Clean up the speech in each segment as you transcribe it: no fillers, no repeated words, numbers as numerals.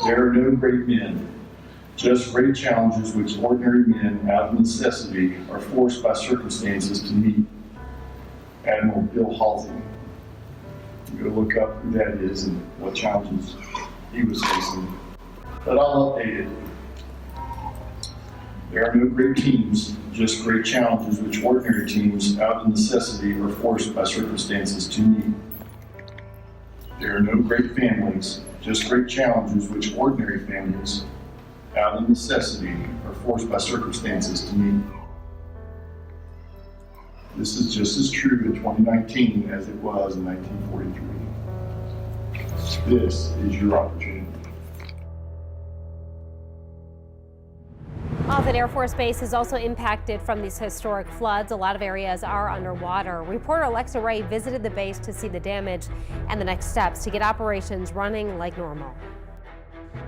There are no great men, just great challenges which ordinary men, out of necessity, are forced by circumstances to meet. Admiral Bill Halsey. Go look up who that is and what challenges he was facing. But I'll update it. There are no great teams, just great challenges which ordinary teams, out of necessity, are forced by circumstances to meet. There are no great families, just great challenges which ordinary families, out of necessity, are forced by circumstances to meet. This is just as true in 2019 as it was in 1943. This is your opportunity. Offutt Air Force Base is also impacted from these historic floods. A lot of areas are underwater. Reporter Alexa Ray visited the base to see the damage and the next steps to get operations running like normal.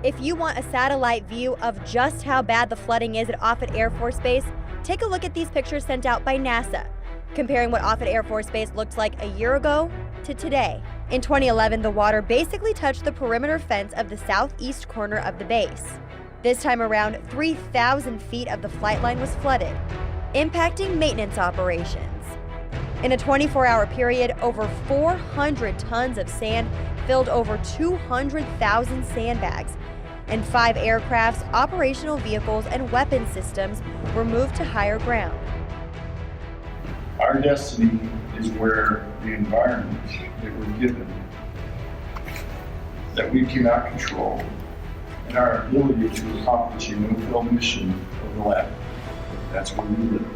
If you want a satellite view of just how bad the flooding is at Offutt Air Force Base, take a look at these pictures sent out by NASA, comparing what Offutt Air Force Base looked like a year ago to today. In 2011, the water basically touched the perimeter fence of the southeast corner of the base. This time around, 3,000 feet of the flight line was flooded, impacting maintenance operations. In a 24-hour period, over 400 tons of sand filled over 200,000 sandbags, and 5 aircrafts, operational vehicles, and weapon systems were moved to higher ground. Our destiny is where the environment that we're given, that we cannot control, and our ability to accomplish a no-fail mission overlap. That's where we live.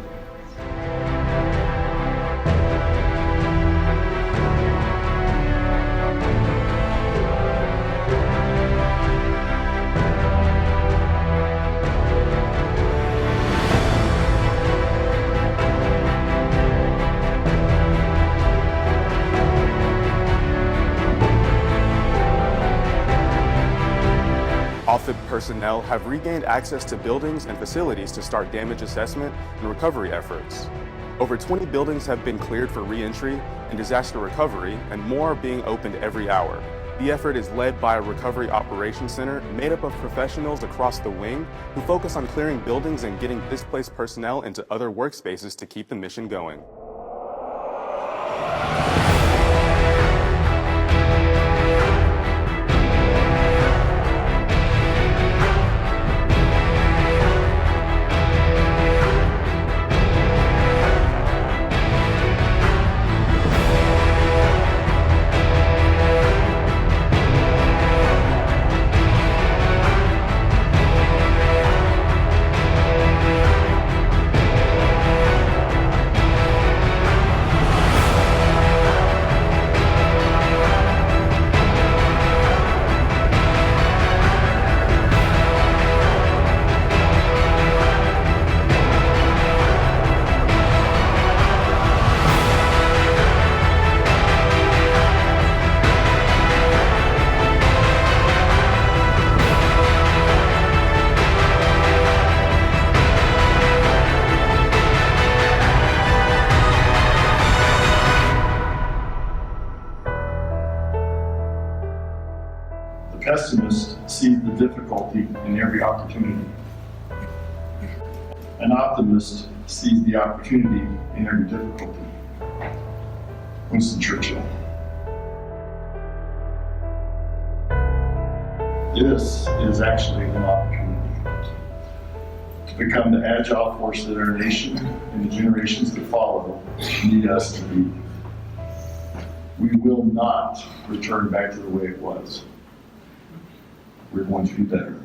Offutt personnel have regained access to buildings and facilities to start damage assessment and recovery efforts. Over 20 buildings have been cleared for re-entry and disaster recovery, and more are being opened every hour. The effort is led by a recovery operations center made up of professionals across the wing who focus on clearing buildings and getting displaced personnel into other workspaces to keep the mission going. The pessimist sees the difficulty in every opportunity. An optimist sees the opportunity in every difficulty. Winston Churchill. This is actually an opportunity to become the agile force that our nation and the generations that follow need us to be. We will not return back to the way it was. We're going to be better.